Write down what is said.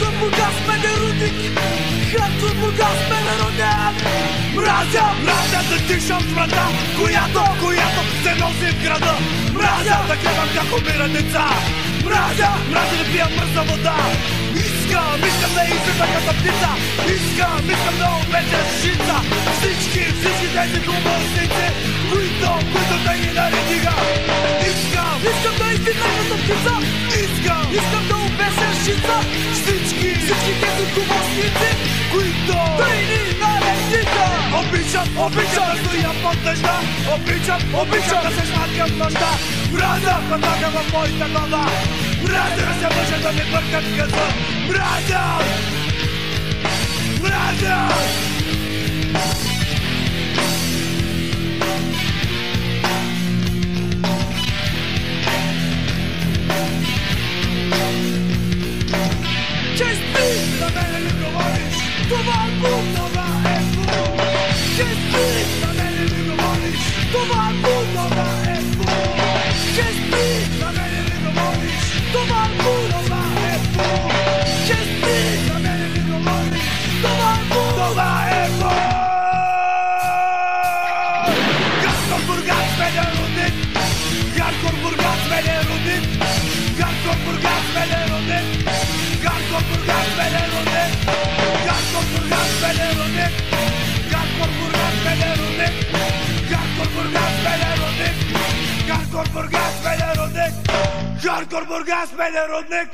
Хардкор Бургас, мене рудник. Хардкор Бургас, мене рудник. Мразя да дишам смрада, която се носи в града. Мразя да гледам как умират деца. Мразя да пия мръсна вода. Искам да излиза като птица. Искам да обеча жица. Всички тези глупостници, които да ни наредиха. Искам да излиза като птица. Искам да обеча жица. Всички тези глупостници, които да ни наредиха. Обичам да стоя под дъжда. Обичам да се шматкам нощта. Мразя пътака в моята глава. Мразя да се мъжа да ми бъркат газа. Мразя! Чести! На мене ли говориш? Това е бум! Чести! На мене ли говориш? Това е бум! Чести! На мене ли говориш? Това е бум! Чести! На мене ли говориш? Това е бум! Хардкор Бургас, мене рудник. Хардкор Бургас, мене рудник. Хардкор Бургас, мене рудник. Хардкор Бургас, мене рудник. Хардкор Бургас, мене рудник. Хардкор Бургас, мене рудник. Хардкор Бургас, мене рудник. Хардкор Бургас, мене рудник. Хардкор Бургас, мене рудник.